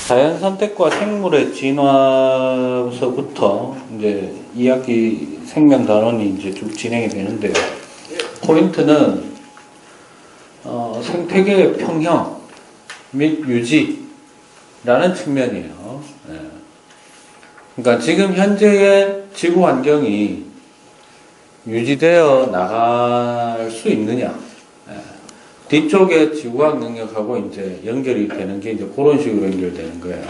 자연 선택과 생물의 진화서부터 이제 2학기 생명 단원이 이제 쭉 진행이 되는데요. 포인트는 생태계의 평형 및 유지라는 측면이에요. 예. 그러니까 지금 현재의 지구 환경이 유지되어 나갈 수 있느냐. 뒤쪽에 지구과학 능력하고 이제 연결이 되는 게 이제 그런 식으로 연결되는 거예요.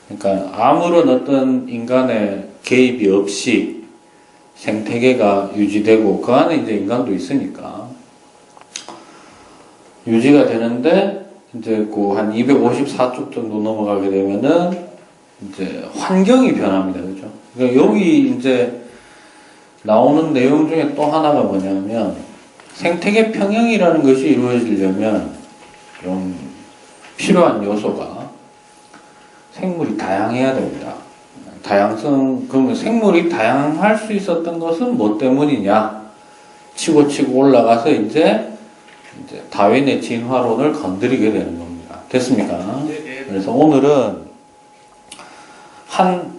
그러니까 아무런 어떤 인간의 개입이 없이 생태계가 유지되고 그 안에 이제 인간도 있으니까 유지가 되는데 이제 그 한 254쪽 정도 넘어가게 되면은 이제 환경이 변합니다. 그죠? 그러니까 여기 이제 나오는 내용 중에 또 하나가 뭐냐면 생태계 평형이라는 것이 이루어지려면 좀 필요한 요소가 생물이 다양해야 됩니다. 다양성, 그러면 생물이 다양할 수 있었던 것은 뭐 때문이냐? 치고 올라가서 이제 다윈의 진화론을 건드리게 되는 겁니다. 됐습니까? 그래서 오늘은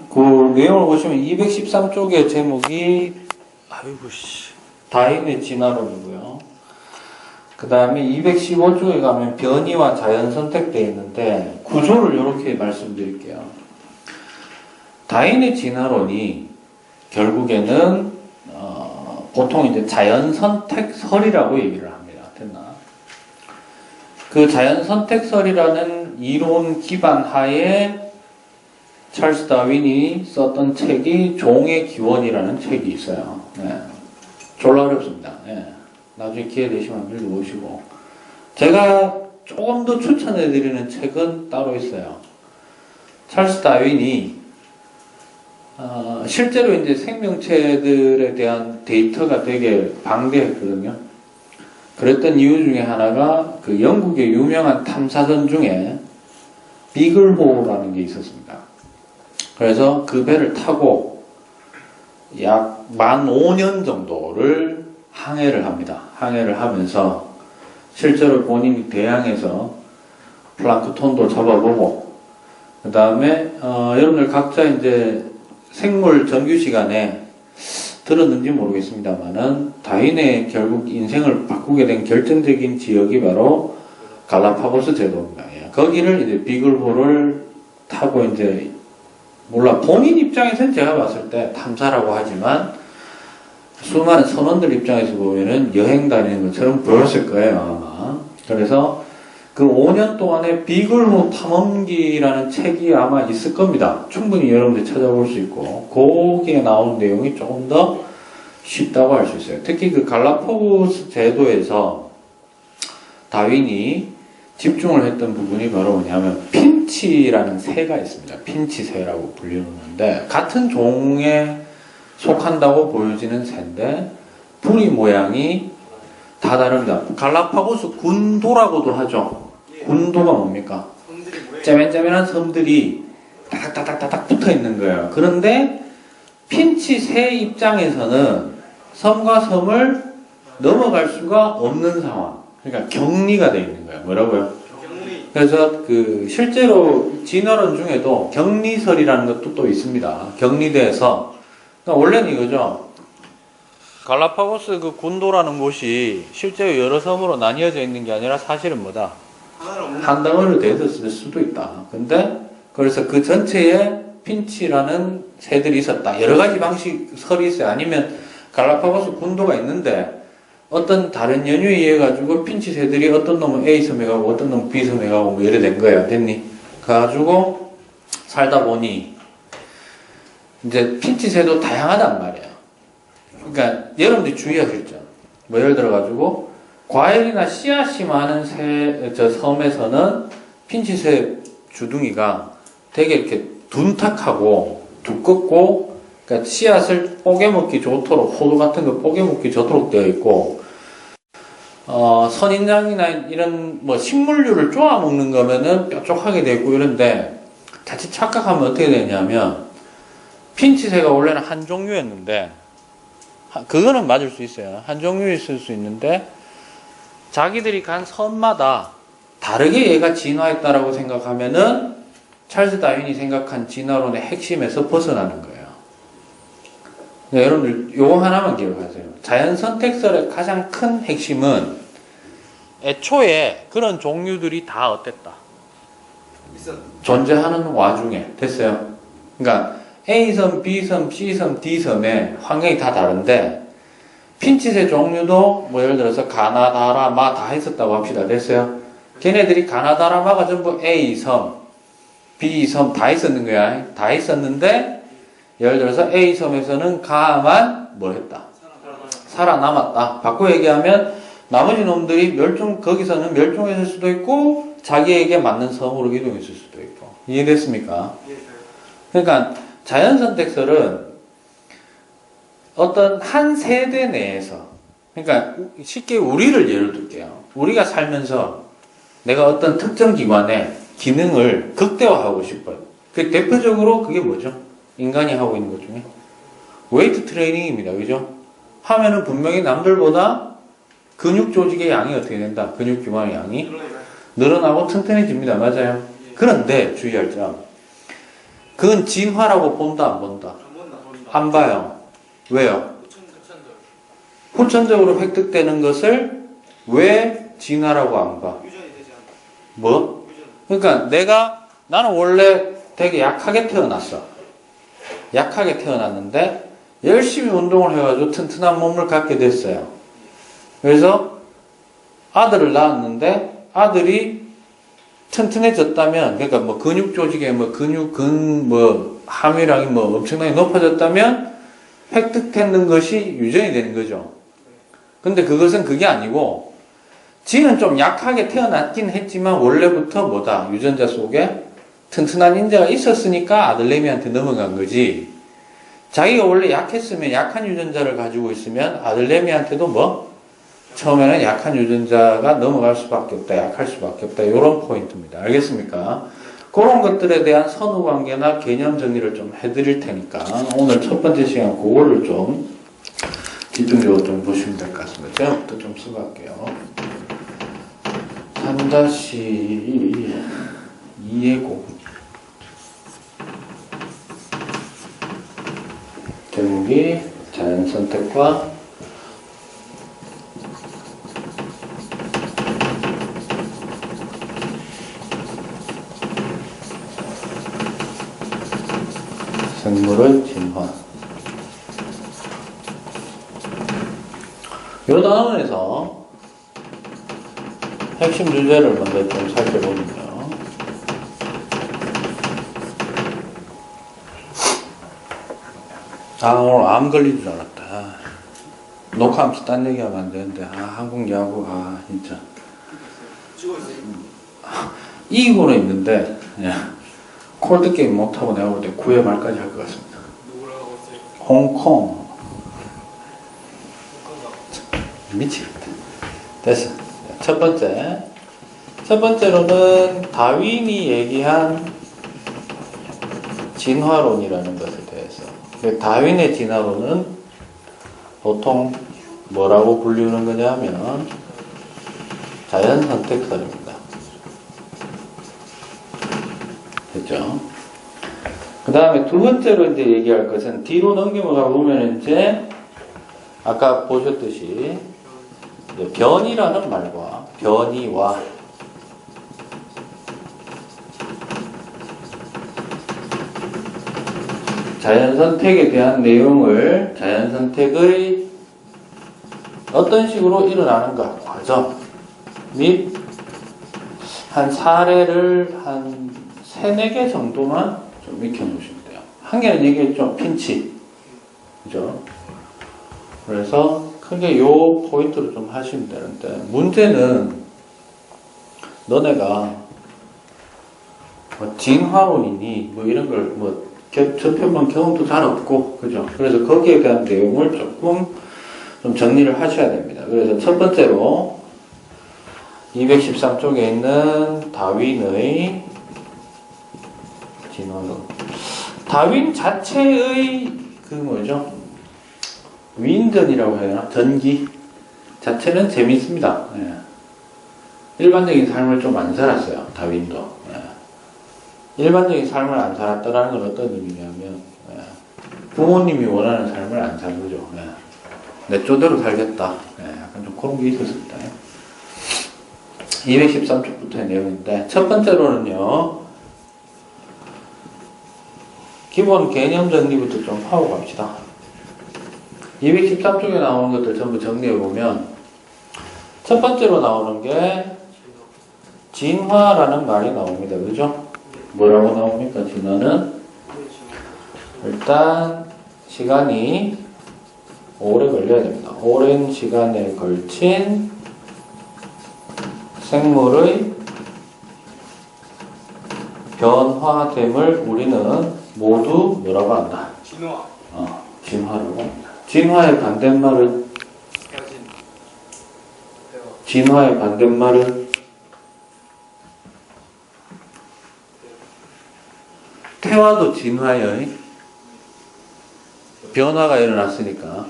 그 내용을 보시면 213쪽의 제목이 다윈의 진화론이고요. 그 다음에 215쪽에 가면 변이와 자연 선택되어 있는데 구조를 이렇게 말씀드릴게요. 다윈의 진화론이 결국에는 보통 이제 자연 선택설이라고 얘기를 합니다. 됐나? 그 자연 선택설이라는 이론 기반 하에 찰스 다윈이 썼던 책이 종의 기원이라는 책이 있어요. 네. 졸라 어렵습니다. 예. 나중에 기회 되시면 읽어보시고. 제가 조금 더 추천해드리는 책은 따로 있어요. 찰스 다윈이, 실제로 이제 생명체들에 대한 데이터가 되게 방대했거든요. 그랬던 이유 중에 하나가 그 영국의 유명한 탐사선 중에 비글호라는 게 있었습니다. 그래서 그 배를 타고 약 15,000년 정도를 항해를 합니다. 항해를 하면서 실제로 본인이 대양에서 플랑크톤도 잡아보고 그 다음에 여러분들 각자 이제 생물 정규 시간에 들었는지 모르겠습니다만은 다윈의 결국 인생을 바꾸게 된 결정적인 지역이 바로 갈라파고스 제도입니다. 거기를 이제 비글호를 타고 이제 몰라 본인 입장에서는 제가 봤을 때 탐사라고 하지만 수많은 선원들 입장에서 보면은 여행 다니는 것처럼 보였을 거예요 아마. 그래서 그 5년 동안에 비글호 탐험기라는 책이 아마 있을 겁니다. 충분히 여러분들 찾아볼 수 있고 거기에 나오는 내용이 조금 더 쉽다고 할 수 있어요. 특히 그 갈라파고스 제도에서 다윈이 집중을 했던 부분이 바로 뭐냐면 핀치라는 새가 있습니다. 핀치 새라고 불리는데 같은 종에 속한다고 보여지는 새인데 부리 모양이 다 다릅니다. 갈라파고스 군도라고도 하죠. 군도가 뭡니까? 짜면짜면한 섬들이 다닥다닥다닥 붙어 있는 거예요. 그런데 핀치 새 입장에서는 섬과 섬을 넘어갈 수가 없는 상황. 그러니까 격리가 되어 있는 거예요. 뭐라고요? 그래서 그 실제로 진화론 중에도 격리설이라는 것도 또 있습니다. 격리돼서 그러니까 원래는 이거죠. 갈라파고스 그 군도라는 곳이 실제로 여러 섬으로 나뉘어져 있는 게 아니라 사실은 뭐다? 한 덩어리로 되어 있을 수도 있다. 근데 그래서 그 전체에 핀치라는 새들이 있었다. 여러 가지 방식 설이 있어요. 아니면 갈라파고스 군도가 있는데 어떤 다른 연유에 의해 가지고 핀치 새들이 어떤 놈은 A 섬에 가고 어떤 놈은 B 섬에 가고 뭐 이래 된 거야. 됐니? 가지고 살다 보니 이제 핀치 새도 다양하단 말이야. 그러니까 여러분들이 주의하실 점. 뭐 예를 들어 가지고 과일이나 씨앗이 많은 섬에서는 핀치 새 주둥이가 되게 이렇게 둔탁하고 두껍고 그러니까 씨앗을 뽀개먹기 좋도록 호두 같은 거 뽀개먹기 좋도록 되어 있고 선인장이나 이런 뭐 식물류를 쪼아 먹는 거면은 뾰족하게 되어 있고 이런데 자칫 착각하면 어떻게 되냐면 핀치새가 원래는 한 종류였는데 그거는 맞을 수 있어요. 한 종류였을 수 있는데 자기들이 간 섬마다 다르게 얘가 진화했다라고 생각하면은 찰스 다윈이 생각한 진화론의 핵심에서 벗어나는 거예요. 네, 여러분들 요거 하나만 기억하세요. 자연 선택설의 가장 큰 핵심은 애초에 그런 종류들이 다 어땠다? 존재하는 와중에 됐어요. 그러니까 A섬, B섬, C섬, D섬의 환경이 다 다른데 핀칫의 종류도 뭐 예를 들어서 가나다라마 다 했었다고 합시다. 됐어요? 걔네들이 가나다라마가 전부 A섬, B섬 다 있었는 거야. 다 있었는데 예를 들어서 A섬에서는 가만 뭐 했다? 살아남았다. 바꿔 얘기하면 나머지 놈들이 거기서는 멸종했을 수도 있고 자기에게 맞는 섬으로 이동했을 수도 있고. 이해됐습니까? 그러니까 자연선택설은 어떤 한 세대 내에서, 그러니까 쉽게 우리를 예로 들게요. 우리가 살면서 내가 어떤 특정 기관의 기능을 극대화하고 싶어요. 그 대표적으로 그게 뭐죠? 인간이 하고 있는 것 중에 웨이트 트레이닝입니다. 그죠? 하면은 분명히 남들보다 근육 조직의 양이 어떻게 된다? 근육 기관의 양이 늘어나고 튼튼해집니다. 맞아요. 그런데 주의할 점, 그건 진화라고 본다, 안 본다? 안 봐요. 왜요? 후천적으로 획득되는 것을 왜 진화라고 안 봐? 뭐? 그러니까 나는 원래 되게 약하게 태어났어. 약하게 태어났는데 열심히 운동을 해가지고 튼튼한 몸을 갖게 됐어요. 그래서 아들을 낳았는데 아들이 튼튼해졌다면, 그러니까 뭐 근육 조직에 함유량이 뭐 엄청나게 높아졌다면 획득되는 것이 유전이 되는 거죠. 근데 그것은 그게 아니고, 지는 좀 약하게 태어났긴 했지만 원래부터 뭐다? 유전자 속에 튼튼한 인자가 있었으니까 아들내미한테 넘어간 거지. 자기가 원래 약했으면 약한 유전자를 가지고 있으면 아들내미한테도 뭐? 처음에는 약한 유전자가 넘어갈 수밖에 없다. 약할 수밖에 없다. 이런 포인트입니다. 알겠습니까? 그런 것들에 대한 선후관계나 개념 정리를 좀 해드릴 테니까 오늘 첫 번째 시간 그거를 좀 집중적으로 좀 보시면 될 것 같습니다. 제가부터 좀 쓰고 갈게요. 3-2의 고 제목이 자연선택과 생물의 진화. 이 단원에서 핵심 주제를 먼저 좀 살펴보면요. 오늘 암 걸릴 줄 알았다. 녹화하면서 딴 얘기하면 안 되는데, 한국 야구, 진짜. 이기고는 있는데, 콜드게임 못하고 내가 볼 때 9회 말까지 할 것 같습니다. 홍콩. 미치겠다. 됐어. 첫 번째로는 다윈이 얘기한 진화론이라는 것에 대해서. 다윈의 진화론은 보통 뭐라고 불리는 거냐 하면 자연선택설입니다. 됐죠? 그 다음에 두 번째로 이제 얘기할 것은 뒤로 넘겨가 보면 이제 아까 보셨듯이 변이라는 말과 변이와 자연선택에 대한 내용을 자연선택의 어떤 식으로 일어나는가 과정 및 한 사례를 한 3-4개 정도만 좀 익혀놓으시면 돼요. 한 개는 얘기했죠. 핀치. 그죠? 그래서 크게 요 포인트를 좀 하시면 되는데, 문제는 너네가 뭐 진화론이니 뭐 이런 걸 뭐 접해본 경험도 잘 없고, 그죠? 그래서 거기에 대한 내용을 조금 좀 정리를 하셔야 됩니다. 그래서 첫 번째로 213쪽에 있는 다윈의 진화론. 다윈 자체의 그 뭐죠? 위인전이라고 해야 되나? 전기 자체는 재밌습니다. 일반적인 삶을 좀 안 살았어요. 다윈도. 일반적인 삶을 안 살았다라는 건 어떤 의미냐면 부모님이 원하는 삶을 안 산 거죠. 내 쪼대로 살겠다. 약간 좀 그런 게 있었습니다. 213쪽부터의 내용인데 첫 번째로는요. 기본 개념 정리부터 좀 하고 갑시다. 213쪽에 나오는 것들 전부 정리해보면 첫 번째로 나오는 게 진화라는 말이 나옵니다. 그죠? 뭐라고 나옵니까? 진화는 일단 시간이 오래 걸려야 됩니다. 오랜 시간에 걸친 생물의 변화됨을 우리는 모두 뭐라고 한다? 진화. 진화라고 합니다. 진화의 반대말은? 진화의 반대말은? 태화도 진화의 변화가 일어났으니까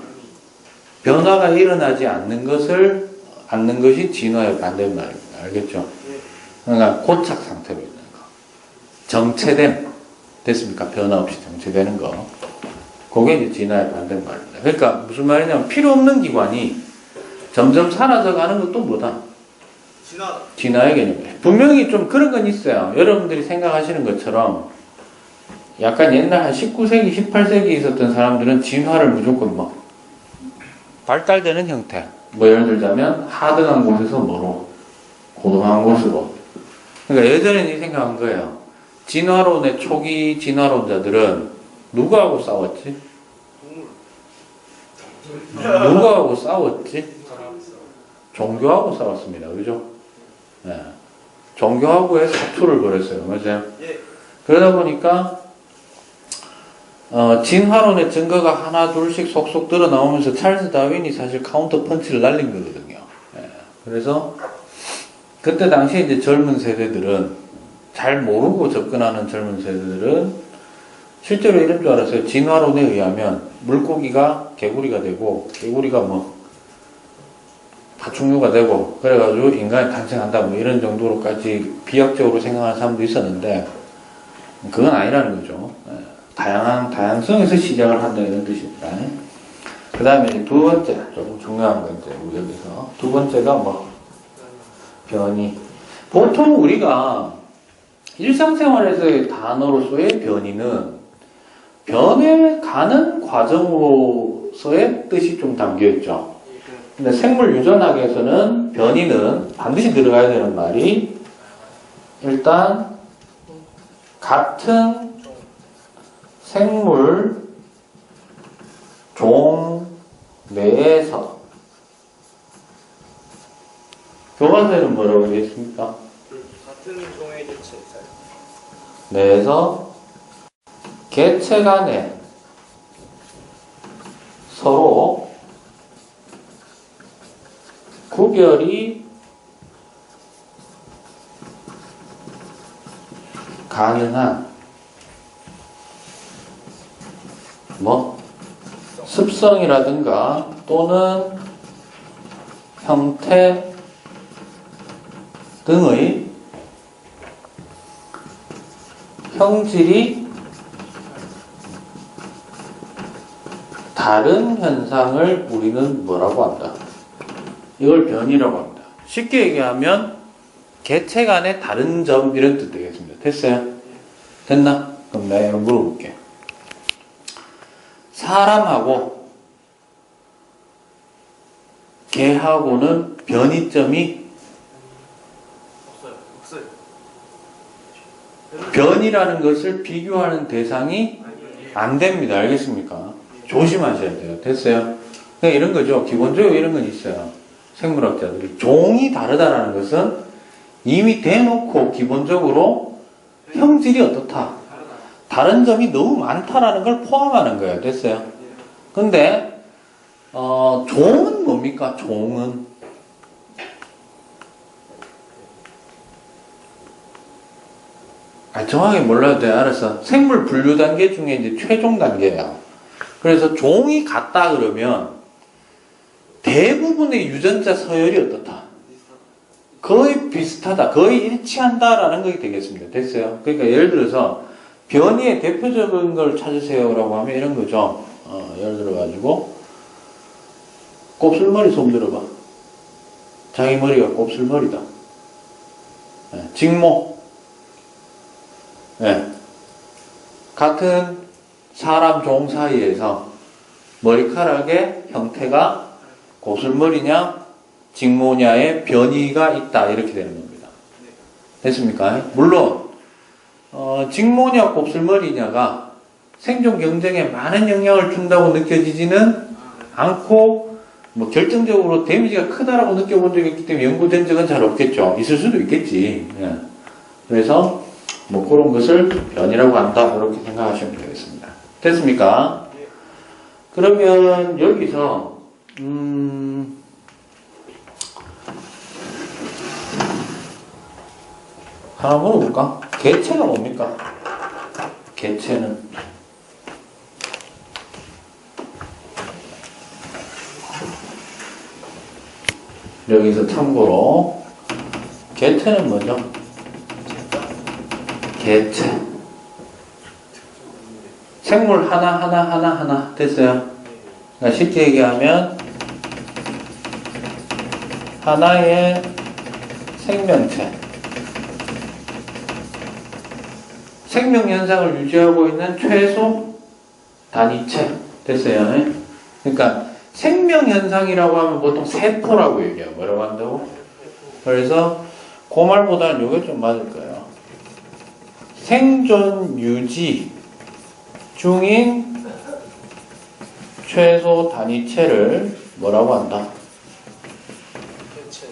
변화가 일어나지 않는 것이 진화의 반대말입니다. 알겠죠? 그러니까 고착 상태로 있는 거. 정체됨. 됐습니까? 변화 없이 정체되는 거. 그게 이제 진화의 반대말입니다. 그러니까 무슨 말이냐면 필요 없는 기관이 점점 사라져 가는 것도 뭐다? 진화의 개념이에요. 분명히 좀 그런 건 있어요. 여러분들이 생각하시는 것처럼 약간 옛날 한 19세기, 18세기에 있었던 사람들은 진화를 무조건 발달되는 형태. 예를 들자면 하등한 곳에서 고등한 곳으로. 그러니까 예전에는 이 생각한 거예요. 진화론의 초기 진화론자들은 누구하고 싸웠지? 누구하고 싸웠지? 종교하고 싸웠습니다. 그죠? 종교하고의 사투를 벌였어요. 맞아요? 그러다 보니까 진화론의 증거가 하나 둘씩 속속 드러나오면서 찰스 다윈이 사실 카운터 펀치를 날린 거거든요. 그래서 그때 당시에 이제 젊은 세대들은 잘 모르고 접근하는 젊은 세대들은 실제로 이런 줄 알았어요. 진화론에 의하면 물고기가 개구리가 되고 개구리가 파충류가 되고 그래가지고 인간이 탄생한다 이런 정도로까지 비약적으로 생각하는 사람도 있었는데 그건 아니라는 거죠. 다양성에서 시작을 한다 이런 뜻입니다. 그 다음에 두 번째 조금 중요한 거 이제 우리 여기서 두 번째가 변이. 보통 우리가 일상생활에서의 단어로서의 변이는 변해가는 과정으로서의 뜻이 좀 담겨있죠. 근데 생물 유전학에서는 변이는 반드시 들어가야 되는 말이 일단 같은 생물 종 내에서 교과서에는 뭐라고 되어 있습니까? 같은 종의 개체 내에서 개체 간에 서로 구별이 가능한 습성이라든가 또는 형태 등의 형질이 다른 현상을 우리는 뭐라고 한다? 이걸 변이라고 합니다. 쉽게 얘기하면 개체 간의 다른 점 이런 뜻 되겠습니다. 됐어요? 됐나? 그럼 내가 물어볼게. 사람하고 개하고는 변이점이 없어요. 변이라는 것을 비교하는 대상이 안 됩니다. 알겠습니까? 조심하셔야 돼요. 됐어요? 그냥 이런 거죠. 기본적으로 이런 건 있어요. 생물학자들이 종이 다르다라는 것은 이미 대놓고 기본적으로 형질이 어떻다. 다른 점이 너무 많다라는 걸 포함하는 거예요. 됐어요? 근데 종은 뭡니까? 종은 정확하게 몰라도 돼요. 알았어. 생물 분류 단계 중에 이제 최종 단계예요. 그래서 종이 같다 그러면 대부분의 유전자 서열이 어떻다? 거의 비슷하다, 거의 일치한다라는 것이 되겠습니다. 됐어요? 그러니까 예를 들어서 변이의 대표적인 걸 찾으세요라고 하면 이런 거죠. 예를 들어가지고 곱슬머리 손 들어봐. 자기 머리가 곱슬머리다. 네, 직모. 네. 같은 사람 종 사이에서 머리카락의 형태가 곱슬머리냐 직모냐의 변이가 있다 이렇게 되는 겁니다. 됐습니까? 물론 직모냐 곱슬머리냐가 생존 경쟁에 많은 영향을 준다고 느껴지지는 않고 뭐 결정적으로 데미지가 크다라고 느껴본 적이 있기 때문에 연구된 적은 잘 없겠죠. 있을 수도 있겠지. 예. 그래서 뭐 그런 것을 변이라고 한다 이렇게 생각하시면 되겠습니다. 됐습니까? 그러면 여기서 하나 물어볼까? 개체가 뭡니까? 개체는 여기서 참고로 개체는 뭐죠? 개체 생물 하나 됐어요? 그러니까 쉽게 얘기하면 하나의 생명체 생명 현상을 유지하고 있는 최소 단위체 됐어요? 그러니까 생명 현상이라고 하면 보통 세포라고 얘기해요. 뭐라고 한다고? 그래서 그 말보다는 이게 좀 맞을 거예요. 생존 유지 중인 최소 단위체를 뭐라고 한다?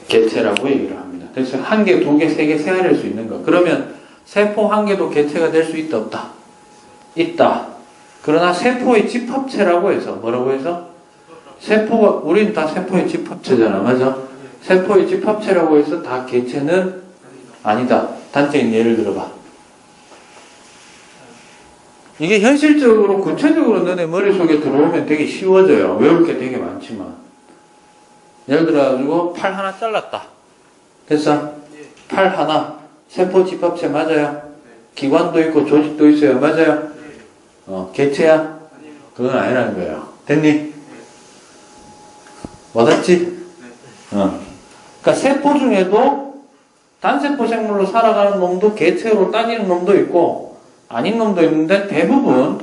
개체라고 얘기를 합니다. 그래서 한 개, 두 개, 세 개, 세 알일 수 있는 거. 그러면 세포 한 개도 개체가 될 수 있다, 없다? 있다. 그러나 세포의 집합체라고 해서 뭐라고 해서? 세포가 우린 다 세포의 집합체잖아, 맞아? 세포의 집합체라고 해서 다 개체는 아니다. 단적인 예를 들어봐. 이게 현실적으로 구체적으로 너네 머릿속에 들어오면 되게 쉬워져요. 외울 게 되게 많지만 예를 들어가지고 팔 하나 잘랐다. 됐어? 팔 하나 세포 집합체 맞아요? 기관도 있고 조직도 있어요. 맞아요? 개체야? 그건 아니라는 거예요. 됐니? 와닿지? 그러니까 세포 중에도 단세포 생물로 살아가는 놈도 개체로 따지는 놈도 있고 아닌 놈도 있는데 대부분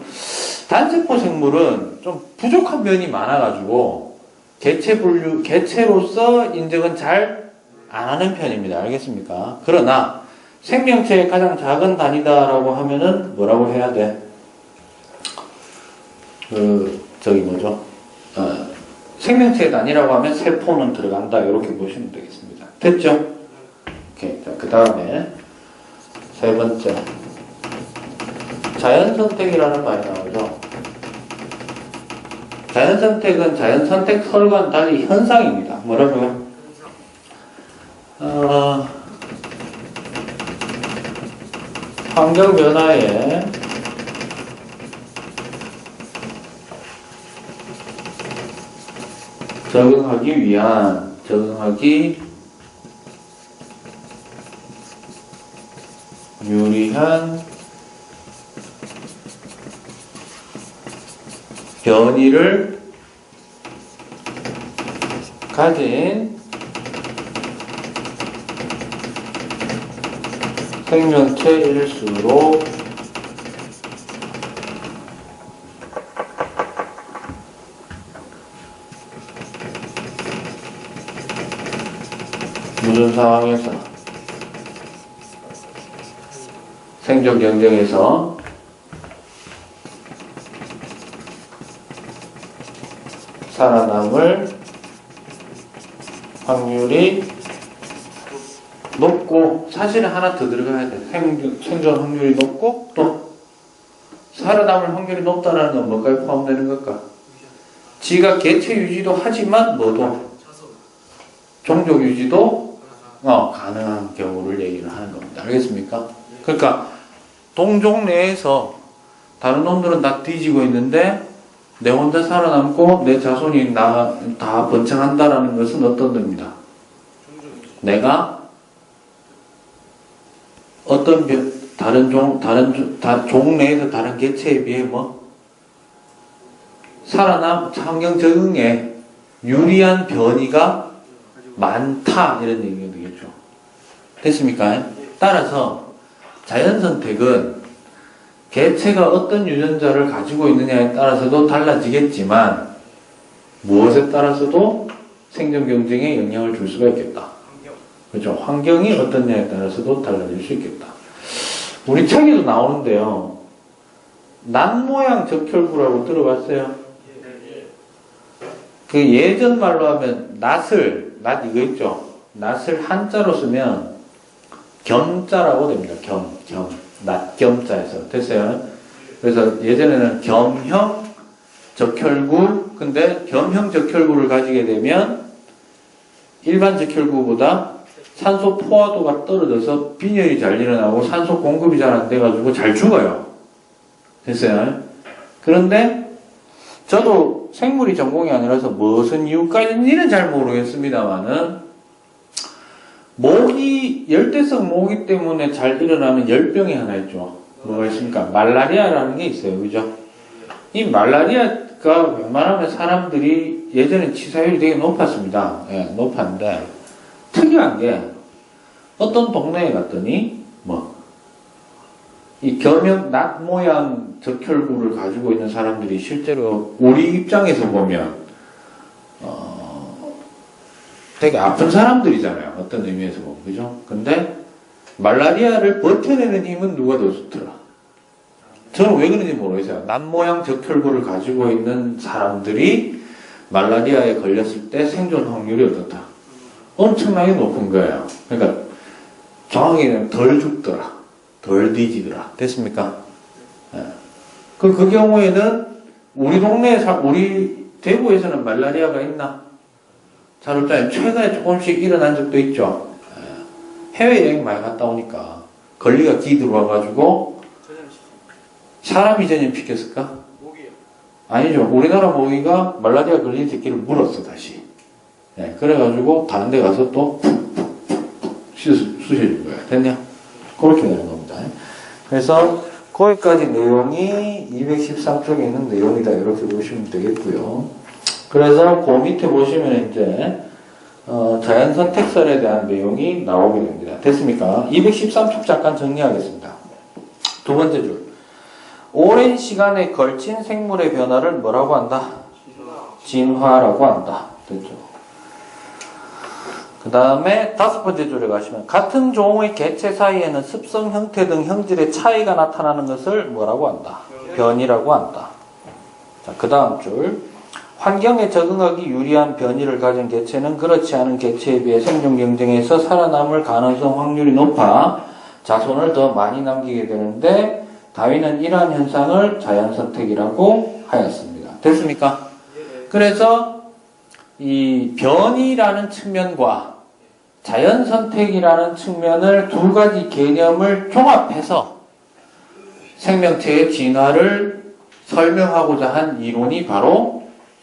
단세포 생물은 좀 부족한 면이 많아가지고 개체로서 인정은 잘 안 하는 편입니다. 알겠습니까? 그러나 생명체의 가장 작은 단위다라고 하면은 뭐라고 해야 돼? 생명체의 단위라고 하면 세포는 들어간다. 이렇게 보시면 되겠습니다. 됐죠? 오케이. 자, 그 다음에 세 번째. 자연선택이라는 말이 나오죠. 자연선택은 자연선택설과는 달리 현상입니다. 뭐라고요? 환경변화에 적응하기 유리한 변이를 가진 생명체일수록 무슨 상황에서 생존 경쟁에서 살아남을 확률이 높고 사실은 하나 더 들어가야 돼. 생존 확률이 높고 또 살아남을 확률이 높다는 건 뭐까지 포함되는 걸까? 지가 개체 유지도 하지만 뭐도 종족 유지도 가능한 경우를 얘기를 하는 겁니다. 알겠습니까? 그러니까 동족 내에서 다른 놈들은 다 뒤지고 있는데 내 혼자 살아남고 내 자손이 다 번창한다라는 것은 어떤 겁니다? 내가 어떤 종 내에서 다른 개체에 비해 뭐 환경 적응에 유리한 변이가 많다 이런 얘기가 되겠죠. 됐습니까? 따라서 자연 선택은 개체가 어떤 유전자를 가지고 있느냐에 따라서도 달라지겠지만 무엇에 따라서도 생존 경쟁에 영향을 줄 수가 있겠다. 그렇죠. 환경이 어떠냐에 따라서도 달라질 수 있겠다. 우리 책에도 나오는데요. 낫 모양 적혈구라고 들어봤어요? 그 예전 말로 하면 낫 이거 있죠? 낫을 한자로 쓰면 겸자라고 됩니다. 낫겸자에서. 됐어요? 그래서 예전에는 겸형 적혈구, 근데 겸형 적혈구를 가지게 되면 일반 적혈구보다 산소 포화도가 떨어져서 빈혈이 잘 일어나고 산소 공급이 잘 안 돼가지고 잘 죽어요. 됐어요? 그런데 저도 생물이 전공이 아니라서 무슨 이유까지는 잘 모르겠습니다만은 열대성 모기 때문에 잘 일어나는 열병이 하나 있죠. 뭐가 있습니까? 말라리아라는 게 있어요. 그죠? 이 말라리아가 웬만하면 사람들이 예전에 치사율이 되게 높았습니다. 예, 높았는데 특이한 게 어떤 동네에 갔더니 이 겸형 낫 모양 적혈구를 가지고 있는 사람들이 실제로 우리 입장에서 보면 되게 아픈 사람들이잖아요. 어떤 의미에서 보면. 그죠? 근데 말라리아를 버텨내는 힘은 누가 더 좋더라. 저는 왜 그런지 모르겠어요. 낫 모양 적혈구를 가지고 있는 사람들이 말라리아에 걸렸을 때 생존 확률이 어떻다? 엄청나게 높은 거예요. 그러니까 정확히는 덜 죽더라. 덜 뒤지더라. 됐습니까? 예. 그 경우에는 우리 대구에서는 말라리아가 있나? 잘 없잖아요. 최근에 조금씩 일어난 적도 있죠. 예. 해외여행 많이 갔다 오니까 걸리가 기 들어와가지고 사람이 전염시켰을까? 모기요. 아니죠. 우리나라 모기가 말라리아 걸린 새끼를 물었어 다시. 예. 그래가지고 다른 데 가서 또 쑤셔준 거야. 됐냐? 그렇게 되는 겁니다. 그래서 거기까지 내용이 213쪽에 있는 내용이다. 이렇게 보시면 되겠고요. 그래서 그 밑에 보시면 이제 자연 선택설에 대한 내용이 나오게 됩니다. 됐습니까? 213쪽 잠깐 정리하겠습니다. 두 번째 줄. 오랜 시간에 걸친 생물의 변화를 뭐라고 한다? 진화라고 한다. 됐죠? 그 다음에 다섯 번째 줄에 가시면 같은 종의 개체 사이에는 습성, 형태 등 형질의 차이가 나타나는 것을 뭐라고 한다? 변이라고 한다. 자, 그 다음 줄. 환경에 적응하기 유리한 변이를 가진 개체는 그렇지 않은 개체에 비해 생존 경쟁에서 살아남을 가능성 확률이 높아 자손을 더 많이 남기게 되는데 다윈은 이러한 현상을 자연선택이라고 하였습니다. 됐습니까? 그래서 이 변이라는 측면과 자연선택이라는 측면을 두 가지 개념을 종합해서 생명체의 진화를 설명하고자 한 이론이 바로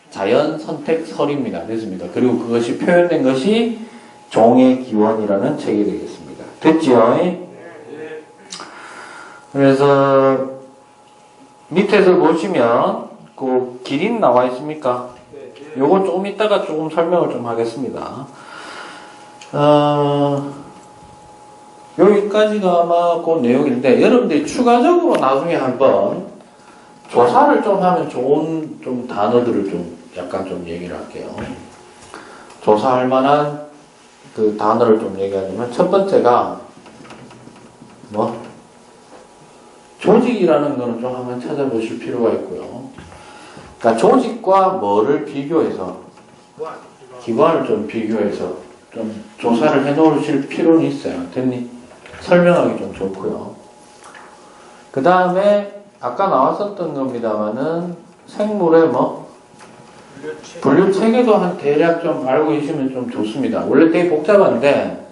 자연선택설입니다. 됐습니다. 그리고 그것이 표현된 것이 종의 기원이라는 책이 되겠습니다. 됐지요? 그래서 밑에서 보시면 그 기린 나와 있습니까? 요거 조금 이따가 조금 설명을 좀 하겠습니다. 여기까지가 아마 그 내용인데 여러분들이 추가적으로 나중에 한번 조사를 좀 하면 좋은 좀 단어들을 좀 약간 좀 얘기를 할게요. 조사할 만한 그 단어를 좀 얘기하자면 첫 번째가 조직이라는 거는 좀 한번 찾아보실 필요가 있고요. 그러니까 조직과 뭐를 비교해서 기관을 좀 비교해서 좀 조사를 해 놓으실 필요는 있어요. 됐니? 설명하기 좀 좋고요. 그 다음에 아까 나왔었던 겁니다만은 생물의 분류 체계도 한 대략 좀 알고 계시면 좀 좋습니다. 원래 되게 복잡한데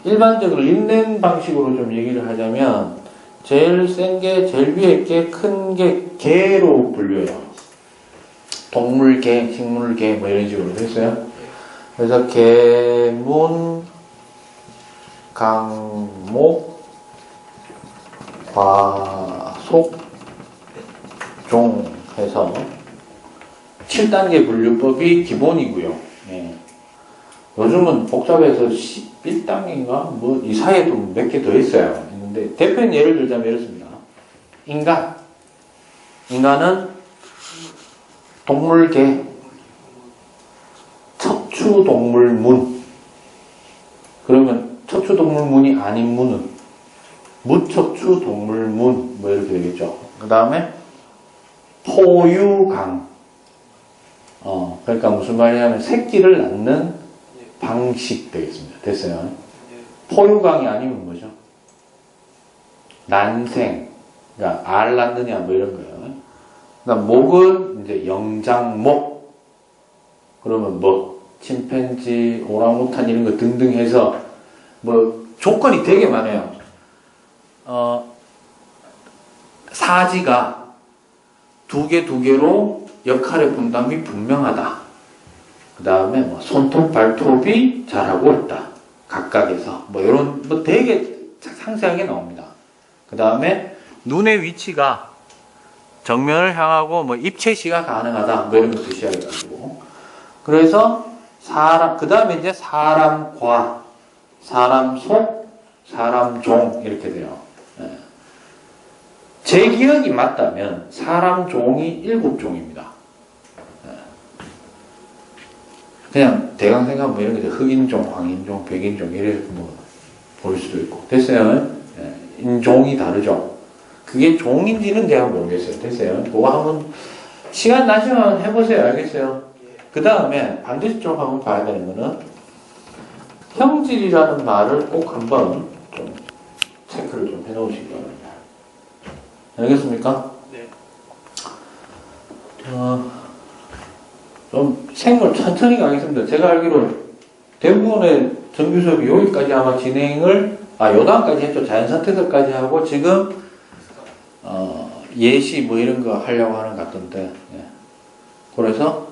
일반적으로 린넨 방식으로 좀 얘기를 하자면 제일 센 게 제일 위에 게 큰 게 개로 분류해요. 동물개, 식물개 뭐 이런 식으로 됐어요. 그래서 개문, 강목, 과속, 종 해서 7단계 분류법이 기본이고요. 예. 요즘은 복잡해서 11단계인가? 뭐, 이 사이에도 몇 개 더 있어요. 있는데, 대표는 예를 들자면 이렇습니다. 인간은 동물계, 척추동물문. 그러면 척추동물문이 아닌 문은 무척추동물문, 뭐 이렇게 되겠죠. 그 다음에 포유강. 그러니까 무슨 말이냐면 새끼를 낳는 방식 되겠습니다. 됐어요? 포유강이 아니면 뭐죠? 난생. 그러니까 알 낳느냐 뭐 이런 거예요. 그다음 목은 이제 영장목. 그러면 뭐 침팬지, 오랑우탄 이런 거 등등 해서 뭐 조건이 되게 많아요. 사지가 두 개로 역할의 분담이 분명하다. 그 다음에 뭐 손톱, 발톱이 잘하고 있다. 각각에서 뭐 이런 뭐 되게 상세하게 나옵니다. 그 다음에 눈의 위치가 정면을 향하고 뭐 입체시가 가능하다. 뭐 이런 거 뜻이야가지고. 그래서 사람, 그 다음에 이제 사람과, 사람 속, 사람 종 이렇게 돼요. 제 기억이 맞다면 사람 종이 7종입니다. 그냥 대강 생각하면 이런 게 흑인종, 황인종, 백인종 이래 뭐 볼 수도 있고. 됐어요? 인종이 다르죠. 그게 종인지는 제가 모르겠어요. 됐어요? 그거 한번 시간 나시면 해보세요. 알겠어요? 그 다음에 반드시 좀 한번 봐야 되는 거는 형질이라는 말을 꼭 한번 좀 체크를 좀 해놓으시기 바랍니다. 알겠습니까? 네. 좀 생물 천천히 가겠습니다. 제가 알기로 대부분의 정규 수업이 여기까지 아마 진행을, 요단까지 했죠. 자연선택설까지 하고 지금 예시 뭐 이런 거 하려고 하는 것 같던데. 예. 그래서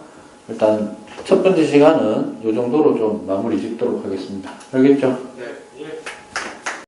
일단 첫 번째 시간은 이 정도로 좀 마무리 짓도록 하겠습니다. 알겠죠? 네.